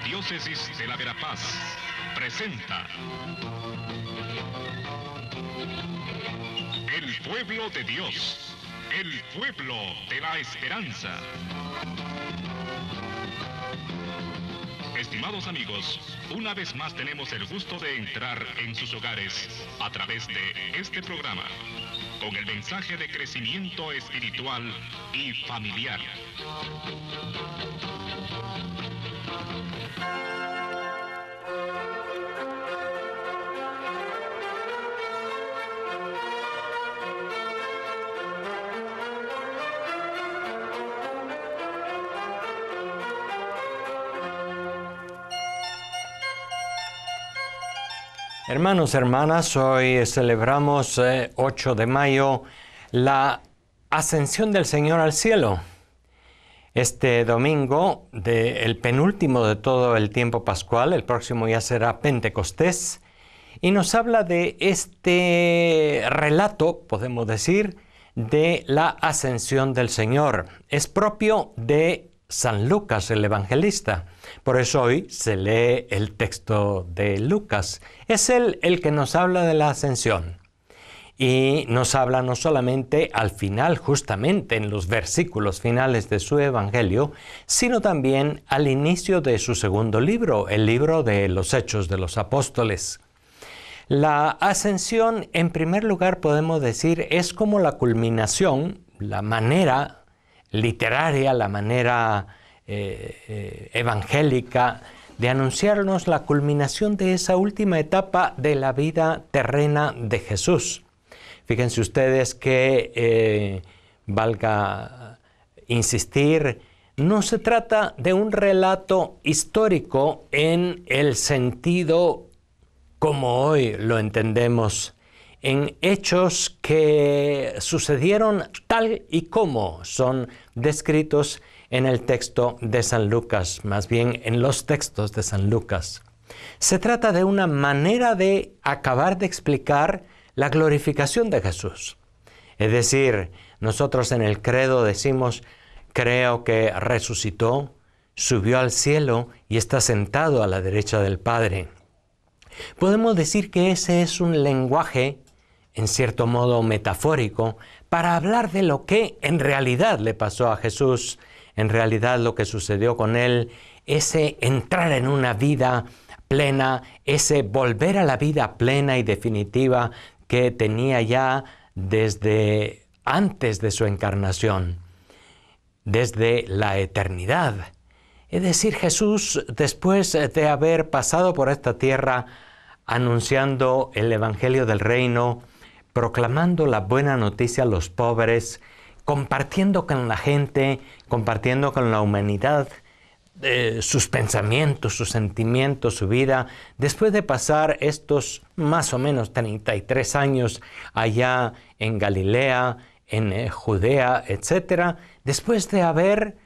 Diócesis de la Verapaz presenta El Pueblo de Dios, el pueblo de la esperanza. Estimados amigos, una vez más tenemos el gusto de entrar en sus hogares a través de este programa, con el mensaje de crecimiento espiritual y familiar. Hermanos, hermanas, hoy celebramos 8 de mayo la ascensión del Señor al cielo. Este domingo, el penúltimo de todo el tiempo pascual, el próximo ya será Pentecostés, y nos habla de este relato, podemos decir, de la ascensión del Señor. Es propio de San Lucas, el evangelista. Por eso hoy se lee el texto de Lucas. Es él el que nos habla de la ascensión. Y nos habla no solamente al final, justamente en los versículos finales de su evangelio, sino también al inicio de su segundo libro, el libro de los Hechos de los Apóstoles. La ascensión, en primer lugar, podemos decir, es como la culminación, la manera literaria, la manera evangélica de anunciarnos la culminación de esa última etapa de la vida terrena de Jesús. Fíjense ustedes que, valga insistir, no se trata de un relato histórico en el sentido como hoy lo entendemos, en hechos que sucedieron tal y como son descritos en el texto de San Lucas, más bien en los textos de San Lucas. Se trata de una manera de acabar de explicar la glorificación de Jesús. Es decir, nosotros en el credo decimos, creo que resucitó, subió al cielo y está sentado a la derecha del Padre. Podemos decir que ese es un lenguaje en cierto modo metafórico, para hablar de lo que en realidad le pasó a Jesús, en realidad lo que sucedió con él, ese entrar en una vida plena, ese volver a la vida plena y definitiva que tenía ya desde antes de su encarnación, desde la eternidad. Es decir, Jesús, después de haber pasado por esta tierra, anunciando el Evangelio del Reino, proclamando la buena noticia a los pobres, compartiendo con la gente, compartiendo con la humanidad sus pensamientos, sus sentimientos, su vida, después de pasar estos más o menos 33 años allá en Galilea, en Judea, etc., después de haber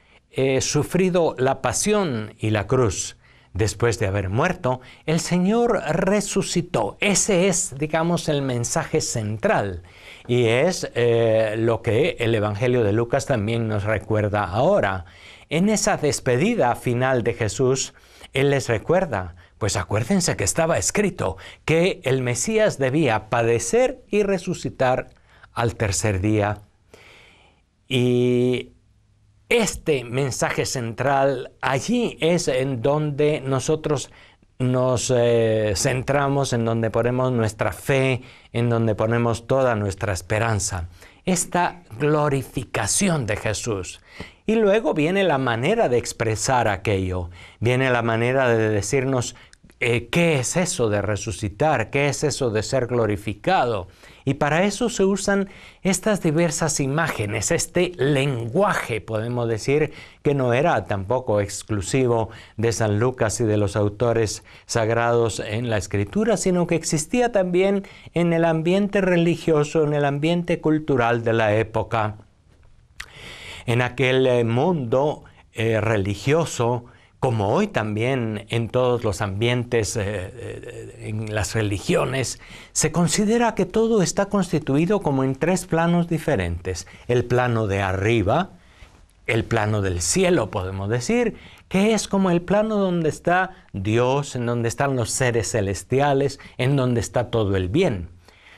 sufrido la pasión y la cruz, después de haber muerto, el Señor resucitó. Ese es, digamos, el mensaje central. Y es lo que el Evangelio de Lucas también nos recuerda ahora. En esa despedida final de Jesús, Él les recuerda, pues acuérdense que estaba escrito que el Mesías debía padecer y resucitar al tercer día. Y este mensaje central, allí es en donde nosotros nos centramos, en donde ponemos nuestra fe, en donde ponemos toda nuestra esperanza. Esta glorificación de Jesús. Y luego viene la manera de expresar aquello, viene la manera de decirnos qué es eso de resucitar, qué es eso de ser glorificado. Y para eso se usan estas diversas imágenes, este lenguaje, podemos decir, que no era tampoco exclusivo de San Lucas y de los autores sagrados en la Escritura, sino que existía también en el ambiente religioso, en el ambiente cultural de la época. En aquel mundo religioso, como hoy también en todos los ambientes, en las religiones, se considera que todo está constituido como en tres planos diferentes. El plano de arriba, el plano del cielo, podemos decir, que es como el plano donde está Dios, en donde están los seres celestiales, en donde está todo el bien.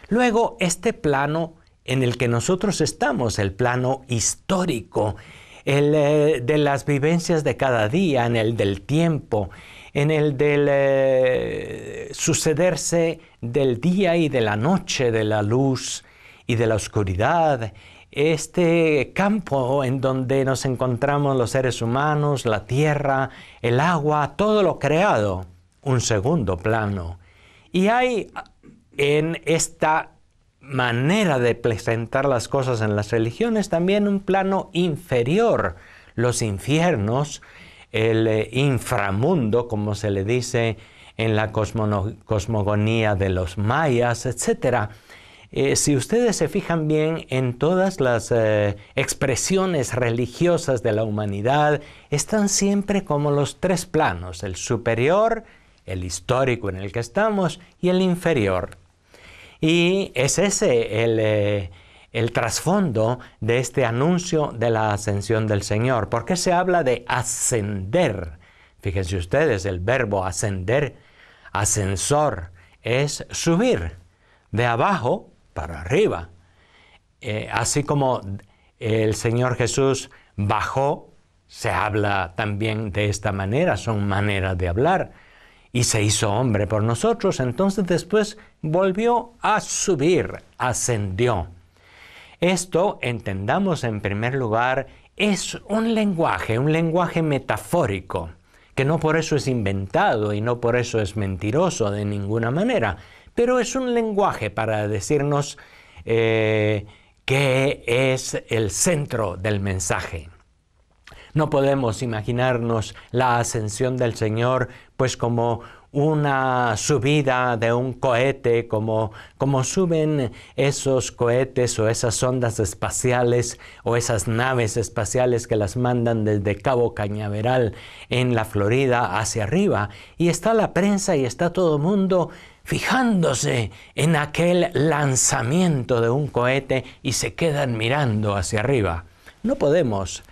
Luego, este plano en el que nosotros estamos, el plano histórico, el de las vivencias de cada día, en el del tiempo, en el del sucederse del día y de la noche, de la luz y de la oscuridad, este campo en donde nos encontramos los seres humanos, la tierra, el agua, todo lo creado, un segundo plano. Y hay en esta manera de presentar las cosas en las religiones también un plano inferior, los infiernos, el inframundo, como se le dice en la cosmogonía de los mayas, etc. Si ustedes se fijan bien en todas las expresiones religiosas de la humanidad, están siempre como los tres planos, el superior, el histórico en el que estamos y el inferior. Y es ese el trasfondo de este anuncio de la ascensión del Señor. ¿Por qué se habla de ascender? Fíjense ustedes, el verbo ascender, ascensor, es subir de abajo para arriba. Así como el Señor Jesús bajó, se habla también de esta manera, son maneras de hablar, y se hizo hombre por nosotros, entonces después volvió a subir, ascendió. Esto, entendamos en primer lugar, es un lenguaje metafórico, que no por eso es inventado y no por eso es mentiroso de ninguna manera, pero es un lenguaje para decirnos qué es el centro del mensaje. No podemos imaginarnos la ascensión del Señor pues como una subida de un cohete, como suben esos cohetes o esas ondas espaciales o esas naves espaciales que las mandan desde Cabo Cañaveral en la Florida hacia arriba. Y está la prensa y está todo el mundo fijándose en aquel lanzamiento de un cohete y se quedan mirando hacia arriba. No podemos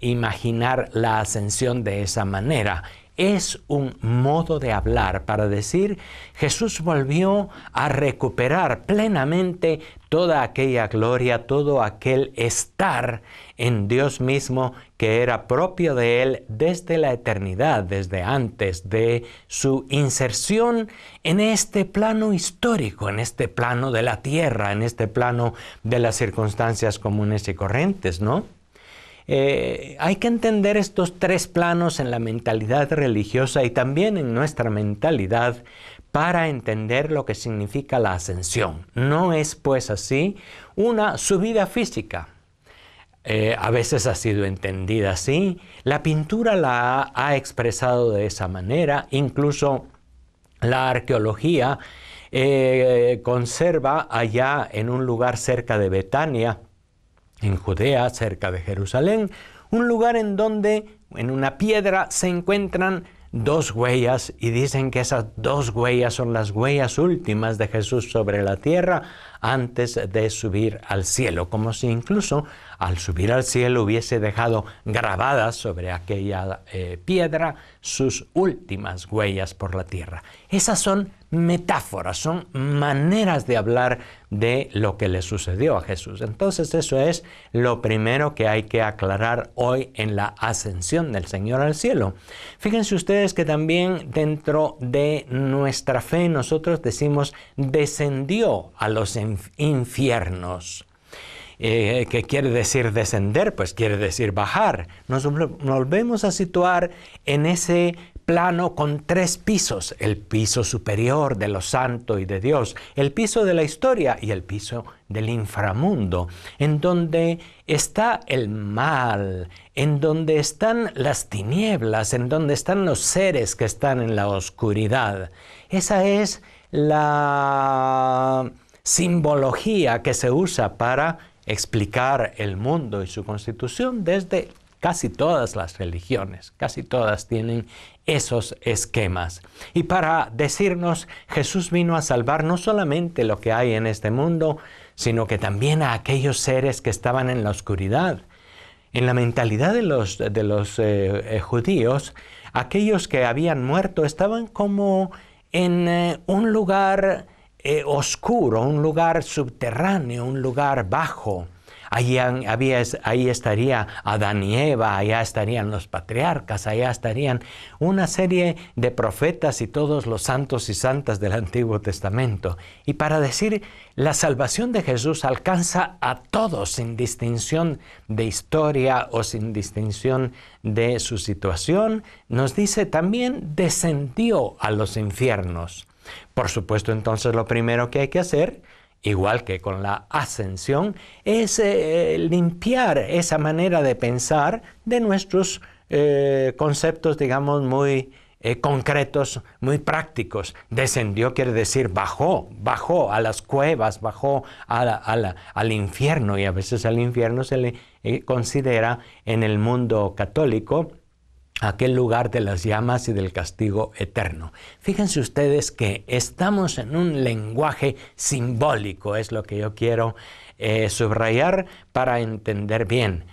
imaginar la ascensión de esa manera. Es un modo de hablar para decir, Jesús volvió a recuperar plenamente toda aquella gloria, todo aquel estar en Dios mismo que era propio de Él desde la eternidad, desde antes de su inserción en este plano histórico, en este plano de la tierra, en este plano de las circunstancias comunes y corrientes, ¿no? Hay que entender estos tres planos en la mentalidad religiosa y también en nuestra mentalidad para entender lo que significa la ascensión. No es pues así una subida física. A veces ha sido entendida así. La pintura la ha expresado de esa manera. Incluso la arqueología conserva allá en un lugar cerca de Betania, en Judea, cerca de Jerusalén, un lugar en donde en una piedra se encuentran dos huellas y dicen que esas dos huellas son las huellas últimas de Jesús sobre la tierra antes de subir al cielo, como si incluso al subir al cielo hubiese dejado grabadas sobre aquella piedra sus últimas huellas por la tierra. Esas son metáforas, son maneras de hablar de lo que le sucedió a Jesús. Entonces eso es lo primero que hay que aclarar hoy en la ascensión del Señor al cielo. Fíjense ustedes que también dentro de nuestra fe nosotros decimos descendió a los infiernos. ¿Qué quiere decir descender? Pues quiere decir bajar. Nos volvemos a situar en ese plano con tres pisos, el piso superior de lo santo y de Dios, el piso de la historia y el piso del inframundo, en donde está el mal, en donde están las tinieblas, en donde están los seres que están en la oscuridad. Esa es la simbología que se usa para explicar el mundo y su constitución desde casi todas las religiones, casi todas tienen esos esquemas. Y para decirnos, Jesús vino a salvar no solamente lo que hay en este mundo, sino que también a aquellos seres que estaban en la oscuridad. En la mentalidad de los judíos, aquellos que habían muerto estaban como en un lugar oscuro, un lugar subterráneo, un lugar bajo. Ahí estaría Adán y Eva, allá estarían los patriarcas, allá estarían una serie de profetas y todos los santos y santas del Antiguo Testamento. Y para decir, la salvación de Jesús alcanza a todos sin distinción de historia o sin distinción de su situación. Nos dice también, descendió a los infiernos. Por supuesto, entonces lo primero que hay que hacer, igual que con la ascensión, es limpiar esa manera de pensar de nuestros conceptos, digamos, muy concretos, muy prácticos. Descendió quiere decir bajó a las cuevas, bajó al infierno, y a veces al infierno se le considera en el mundo católico aquel lugar de las llamas y del castigo eterno. Fíjense ustedes que estamos en un lenguaje simbólico, es lo que yo quiero subrayar para entender bien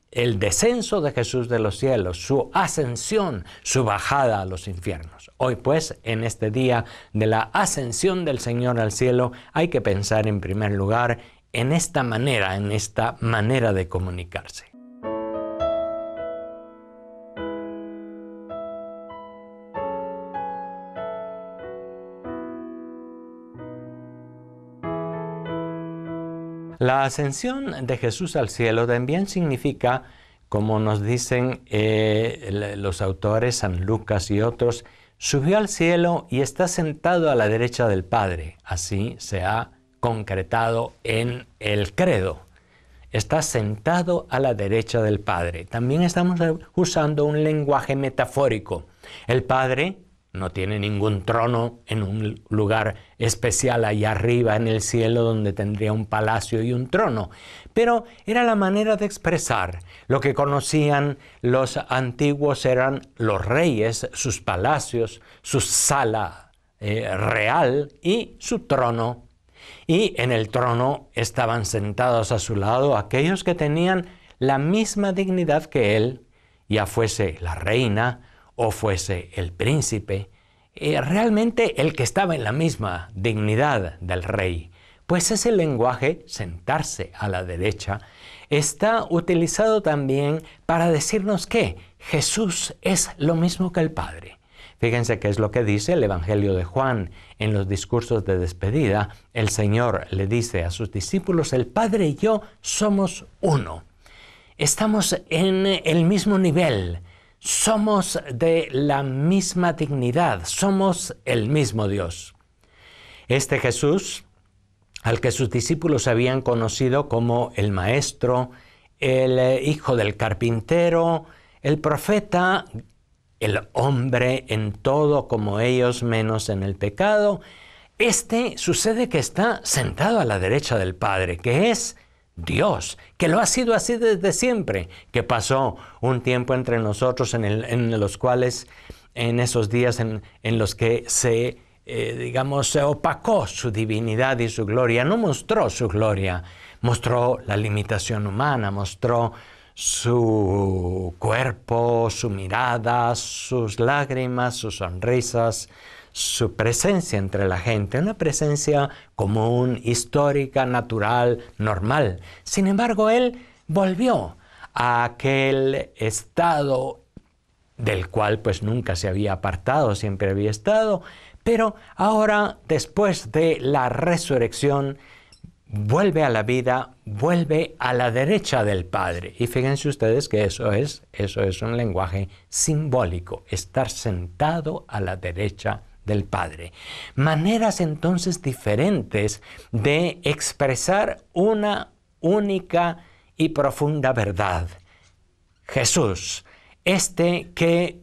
el descenso de Jesús de los cielos, su ascensión, su bajada a los infiernos. Hoy pues, en este día de la ascensión del Señor al cielo, hay que pensar en primer lugar en esta manera de comunicarse. La ascensión de Jesús al cielo también significa, como nos dicen los autores, San Lucas y otros, subió al cielo y está sentado a la derecha del Padre. Así se ha concretado en el credo. Está sentado a la derecha del Padre. También estamos usando un lenguaje metafórico. El Padre no tiene ningún trono en un lugar especial allá arriba en el cielo donde tendría un palacio y un trono. Pero era la manera de expresar. Lo que conocían los antiguos eran los reyes, sus palacios, su sala real y su trono. Y en el trono estaban sentados a su lado aquellos que tenían la misma dignidad que él, ya fuese la reina o fuese el príncipe, realmente el que estaba en la misma dignidad del rey. Pues ese lenguaje, sentarse a la derecha, está utilizado también para decirnos que Jesús es lo mismo que el Padre. Fíjense qué es lo que dice el Evangelio de Juan en los discursos de despedida. El Señor le dice a sus discípulos, el Padre y yo somos uno. Estamos en el mismo nivel. Somos de la misma dignidad, somos el mismo Dios. Este Jesús, al que sus discípulos habían conocido como el Maestro, el Hijo del Carpintero, el Profeta, el hombre en todo como ellos menos en el pecado, sucede que está sentado a la derecha del Padre, que es Dios, que lo ha sido así desde siempre, que pasó un tiempo entre nosotros en los cuales, en esos días en los que se opacó su divinidad y su gloria, no mostró su gloria, mostró la limitación humana, mostró su cuerpo, su mirada, sus lágrimas, sus sonrisas, su presencia entre la gente, una presencia común, histórica, natural, normal. Sin embargo, él volvió a aquel estado del cual pues nunca se había apartado, siempre había estado, pero ahora, después de la resurrección, vuelve a la vida, vuelve a la derecha del Padre. Y fíjense ustedes que eso es un lenguaje simbólico, estar sentado a la derecha del Padre. Maneras entonces diferentes de expresar una única y profunda verdad. Jesús, que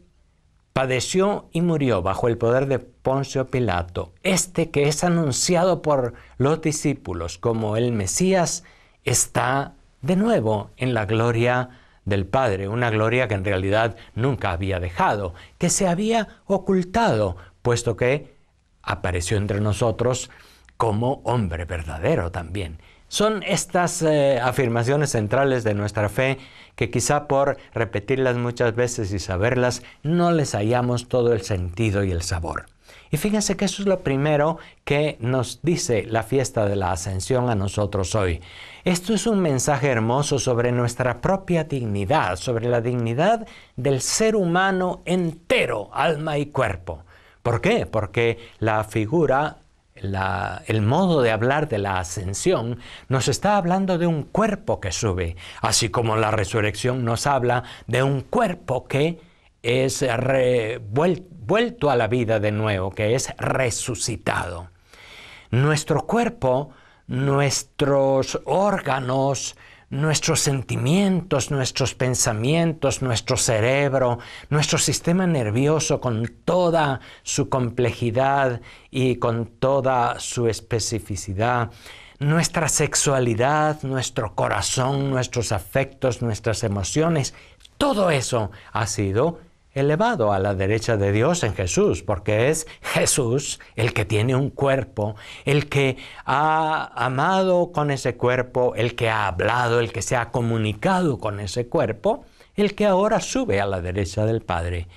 padeció y murió bajo el poder de Poncio Pilato, que es anunciado por los discípulos como el Mesías, está de nuevo en la gloria del Padre, una gloria que en realidad nunca había dejado, que se había ocultado, puesto que apareció entre nosotros como hombre verdadero también. Son estas afirmaciones centrales de nuestra fe que quizá por repetirlas muchas veces y saberlas, no les hallamos todo el sentido y el sabor. Y fíjense que eso es lo primero que nos dice la fiesta de la Ascensión a nosotros hoy. Esto es un mensaje hermoso sobre nuestra propia dignidad, sobre la dignidad del ser humano entero, alma y cuerpo. ¿Por qué? Porque la figura, el modo de hablar de la ascensión nos está hablando de un cuerpo que sube, así como la resurrección nos habla de un cuerpo que es vuelto a la vida de nuevo, que es resucitado. Nuestro cuerpo, nuestros órganos, nuestros sentimientos, nuestros pensamientos, nuestro cerebro, nuestro sistema nervioso con toda su complejidad y con toda su especificidad, nuestra sexualidad, nuestro corazón, nuestros afectos, nuestras emociones, todo eso ha sido elevado a la derecha de Dios en Jesús, porque es Jesús el que tiene un cuerpo, el que ha amado con ese cuerpo, el que ha hablado, el que se ha comunicado con ese cuerpo, el que ahora sube a la derecha del Padre.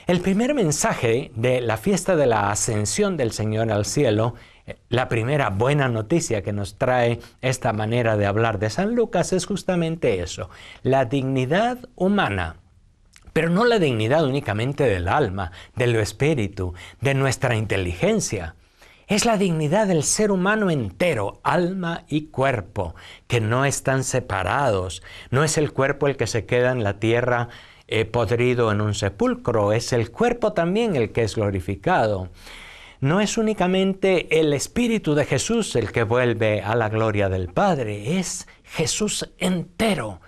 El primer mensaje de la fiesta de la ascensión del Señor al cielo, la primera buena noticia que nos trae esta manera de hablar de San Lucas es justamente eso, la dignidad humana. Pero no la dignidad únicamente del alma, del espíritu, de nuestra inteligencia. Es la dignidad del ser humano entero, alma y cuerpo, que no están separados. No es el cuerpo el que se queda en la tierra podrido en un sepulcro, es el cuerpo también el que es glorificado. No es únicamente el Espíritu de Jesús el que vuelve a la gloria del Padre, es Jesús entero,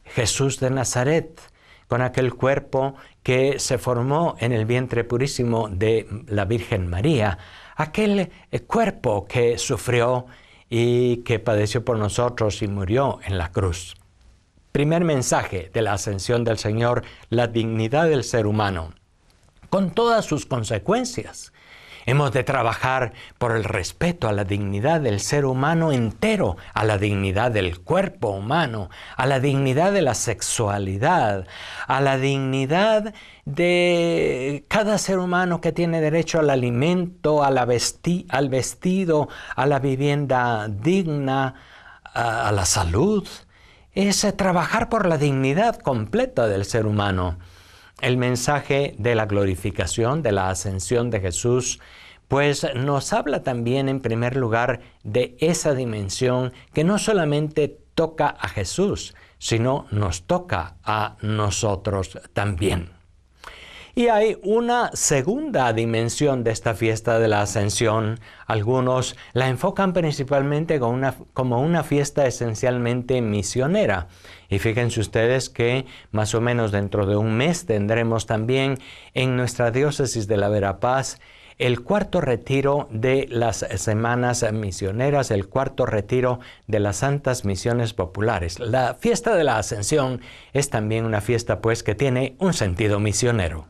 Jesús de Nazaret, con aquel cuerpo que se formó en el vientre purísimo de la Virgen María, aquel cuerpo que sufrió y que padeció por nosotros y murió en la cruz. Primer mensaje de la ascensión del Señor, la dignidad del ser humano, con todas sus consecuencias. Hemos de trabajar por el respeto a la dignidad del ser humano entero, a la dignidad del cuerpo humano, a la dignidad de la sexualidad, a la dignidad de cada ser humano que tiene derecho al alimento, al vestido, a la vivienda digna, a la salud. Es trabajar por la dignidad completa del ser humano. El mensaje de la glorificación, de la ascensión de Jesús, pues nos habla también en primer lugar de esa dimensión que no solamente toca a Jesús, sino nos toca a nosotros también. Y hay una segunda dimensión de esta fiesta de la Ascensión. Algunos la enfocan principalmente como una fiesta esencialmente misionera. Y fíjense ustedes que más o menos dentro de un mes tendremos también en nuestra diócesis de la Verapaz el cuarto retiro de las semanas misioneras, el cuarto retiro de las santas misiones populares. La fiesta de la Ascensión es también una fiesta pues que tiene un sentido misionero.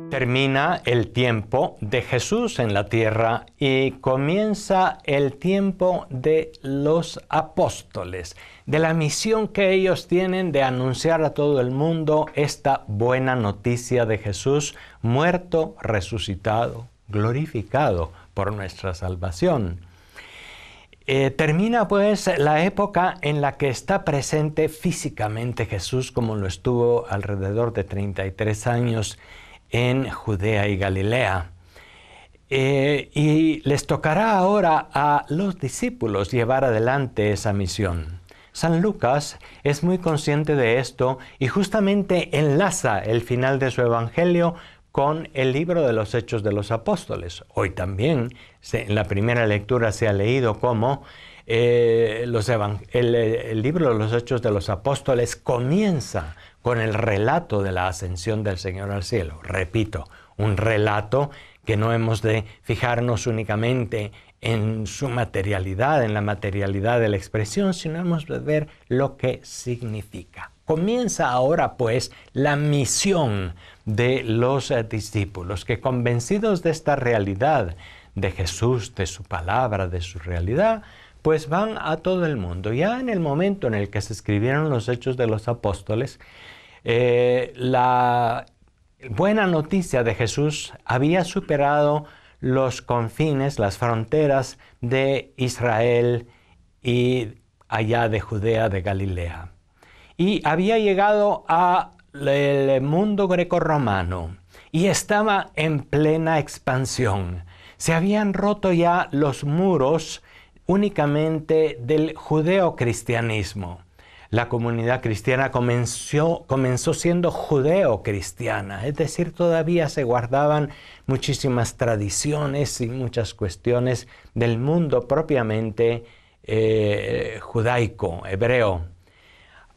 Termina el tiempo de Jesús en la tierra y comienza el tiempo de los apóstoles, de la misión que ellos tienen de anunciar a todo el mundo esta buena noticia de Jesús muerto, resucitado, glorificado por nuestra salvación. Termina pues la época en la que está presente físicamente Jesús, como lo estuvo alrededor de 33 años en Judea y Galilea. Y les tocará ahora a los discípulos llevar adelante esa misión. San Lucas es muy consciente de esto y justamente enlaza el final de su evangelio con el libro de los Hechos de los Apóstoles. Hoy también en la primera lectura se ha leído cómo el libro de los Hechos de los Apóstoles comienza con el relato de la ascensión del Señor al cielo. Repito, un relato que no hemos de fijarnos únicamente en su materialidad, en la materialidad de la expresión, sino hemos de ver lo que significa. Comienza ahora pues la misión de los discípulos, que convencidos de esta realidad de Jesús, de su palabra, de su realidad, pues van a todo el mundo. Ya en el momento en el que se escribieron los Hechos de los Apóstoles, la buena noticia de Jesús había superado los confines, las fronteras de Israel y allá de Judea, de Galilea. Y había llegado al mundo grecorromano y estaba en plena expansión. Se habían roto ya los muros únicamente del judeocristianismo. La comunidad cristiana comenzó siendo judeo-cristiana, es decir, todavía se guardaban muchísimas tradiciones y muchas cuestiones del mundo propiamente judaico, hebreo.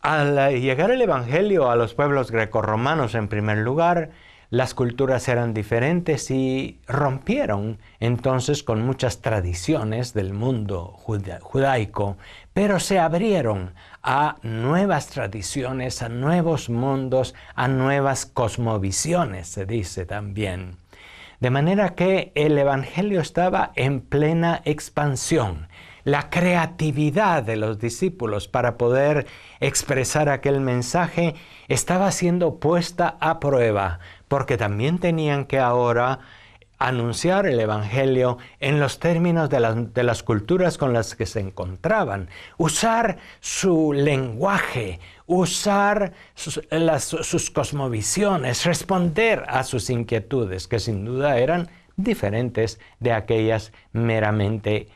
Al llegar el Evangelio a los pueblos grecorromanos en primer lugar, las culturas eran diferentes y rompieron entonces con muchas tradiciones del mundo judaico, pero se abrieron a nuevas tradiciones, a nuevos mundos, a nuevas cosmovisiones, se dice también. De manera que el Evangelio estaba en plena expansión. La creatividad de los discípulos para poder expresar aquel mensaje estaba siendo puesta a prueba, porque también tenían que ahora anunciar el Evangelio en los términos de las culturas con las que se encontraban, usar su lenguaje, usar sus cosmovisiones, responder a sus inquietudes, que sin duda eran diferentes de aquellas meramente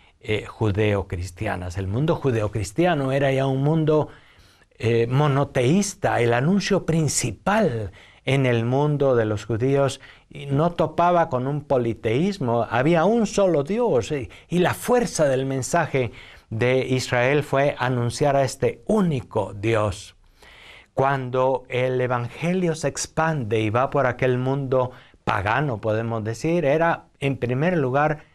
judeo-cristianas. El mundo judeo-cristiano era ya un mundo monoteísta. El anuncio principal en el mundo de los judíos no topaba con un politeísmo, había un solo Dios y la fuerza del mensaje de Israel fue anunciar a este único Dios. Cuando el Evangelio se expande y va por aquel mundo pagano, podemos decir, era en primer lugar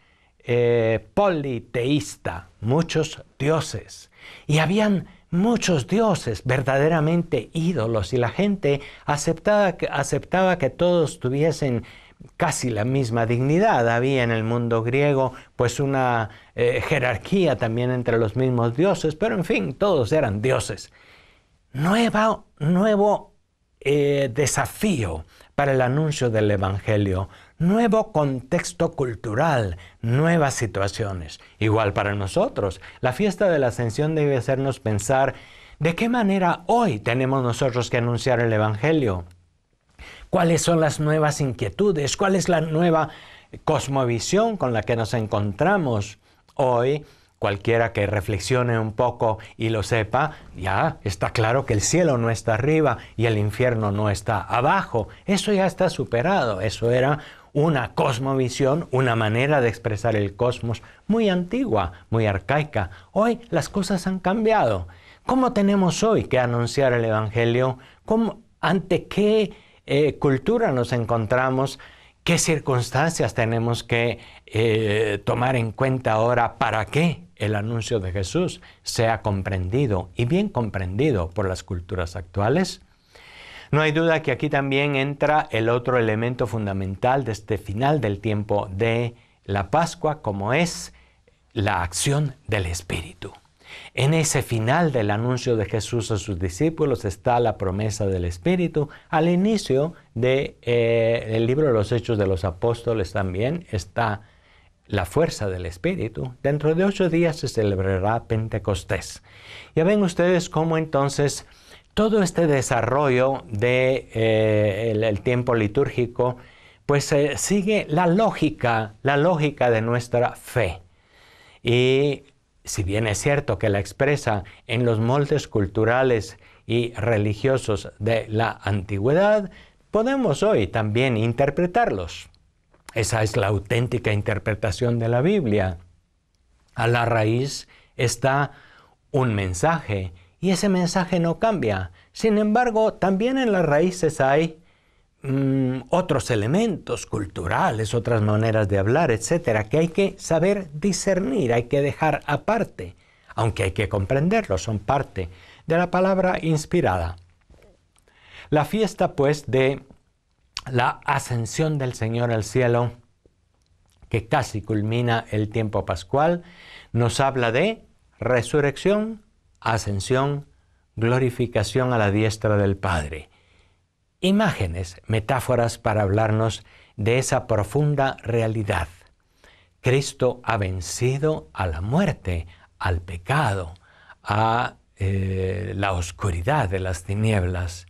politeísta, muchos dioses, y habían muchos dioses, verdaderamente ídolos, y la gente aceptaba que todos tuviesen casi la misma dignidad. Había en el mundo griego pues una jerarquía también entre los mismos dioses, pero en fin, todos eran dioses. Nuevo desafío para el anuncio del Evangelio, nuevo contexto cultural, nuevas situaciones. Igual para nosotros, la fiesta de la Ascensión debe hacernos pensar de qué manera hoy tenemos nosotros que anunciar el Evangelio. ¿Cuáles son las nuevas inquietudes? ¿Cuál es la nueva cosmovisión con la que nos encontramos hoy? Cualquiera que reflexione un poco y lo sepa, ya está claro que el cielo no está arriba y el infierno no está abajo. Eso ya está superado. Eso era una cosmovisión, una manera de expresar el cosmos muy antigua, muy arcaica. Hoy las cosas han cambiado. ¿Cómo tenemos hoy que anunciar el Evangelio? ¿Ante qué cultura nos encontramos? ¿Qué circunstancias tenemos que tomar en cuenta ahora para que el anuncio de Jesús sea comprendido y bien comprendido por las culturas actuales? No hay duda que aquí también entra el otro elemento fundamental de este final del tiempo de la Pascua, como es la acción del Espíritu. En ese final del anuncio de Jesús a sus discípulos está la promesa del Espíritu. Al inicio del libro de los Hechos de los Apóstoles también está la fuerza del Espíritu. Dentro de 8 días se celebrará Pentecostés. Ya ven ustedes cómo entonces todo este desarrollo del tiempo litúrgico pues sigue la lógica de nuestra fe. Y si bien es cierto que la expresa en los moldes culturales y religiosos de la antigüedad, podemos hoy también interpretarlos. Esa es la auténtica interpretación de la Biblia. A la raíz está un mensaje y ese mensaje no cambia. Sin embargo, también en las raíces hay otros elementos culturales, otras maneras de hablar, etcétera, que hay que saber discernir, hay que dejar aparte, aunque hay que comprenderlo, son parte de la palabra inspirada. La fiesta, pues, de la ascensión del Señor al cielo, que casi culmina el tiempo pascual, nos habla de resurrección, ascensión, glorificación a la diestra del Padre. Imágenes, metáforas para hablarnos de esa profunda realidad. Cristo ha vencido a la muerte, al pecado, a la oscuridad de las tinieblas,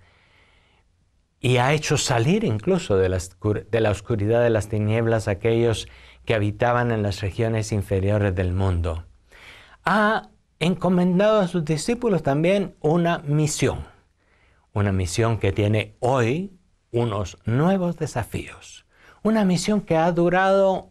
y ha hecho salir incluso de la oscuridad de las tinieblas a aquellos que habitaban en las regiones inferiores del mundo. Ha encomendado a sus discípulos también una misión que tiene hoy unos nuevos desafíos, una misión que ha durado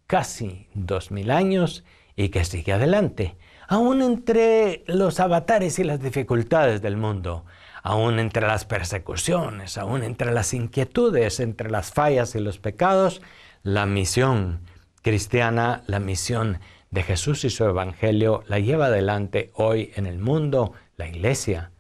casi 2000 años y que sigue adelante, aún entre los avatares y las dificultades del mundo, aún entre las persecuciones, aún entre las inquietudes, entre las fallas y los pecados. La misión cristiana, la misión de Jesús y su Evangelio la lleva adelante hoy en el mundo la Iglesia.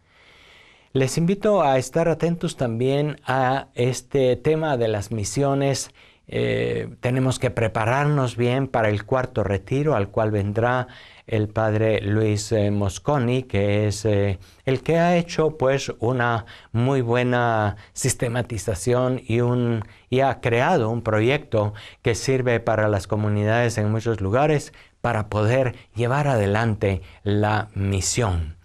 Les invito a estar atentos también a este tema de las misiones. Tenemos que prepararnos bien para el cuarto retiro al cual vendrá el padre Luis Mosconi, que es el que ha hecho pues una muy buena sistematización y ha creado un proyecto que sirve para las comunidades en muchos lugares para poder llevar adelante la misión.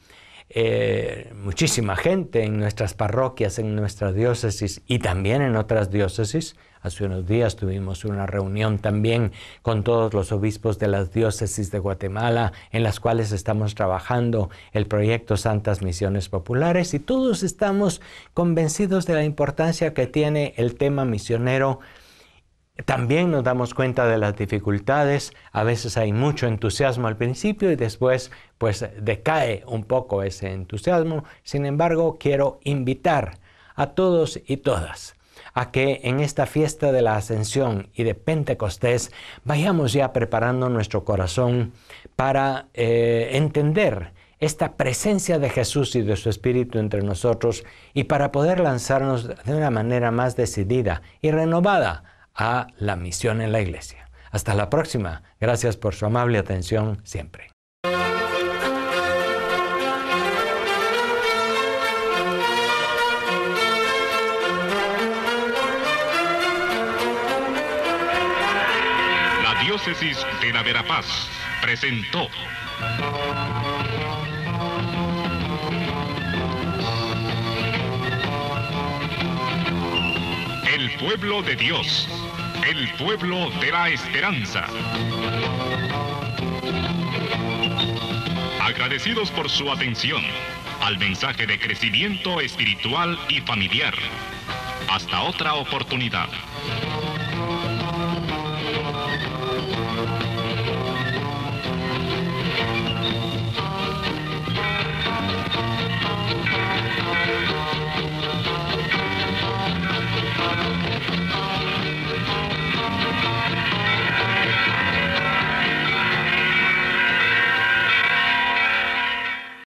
Muchísima gente en nuestras parroquias, en nuestras diócesis y también en otras diócesis. Hace unos días tuvimos una reunión también con todos los obispos de las diócesis de Guatemala, en las cuales estamos trabajando el proyecto Santas Misiones Populares, y todos estamos convencidos de la importancia que tiene el tema misionero. También nos damos cuenta de las dificultades. A veces hay mucho entusiasmo al principio y después pues decae un poco ese entusiasmo. Sin embargo, quiero invitar a todos y todas a que en esta fiesta de la Ascensión y de Pentecostés vayamos ya preparando nuestro corazón para entender esta presencia de Jesús y de su Espíritu entre nosotros, y para poder lanzarnos de una manera más decidida y renovada a la misión en la Iglesia. Hasta la próxima. Gracias por su amable atención siempre. La Diócesis de la Verapaz presentó El pueblo de Dios, el pueblo de la esperanza. Agradecidos por su atención al mensaje de crecimiento espiritual y familiar. Hasta otra oportunidad.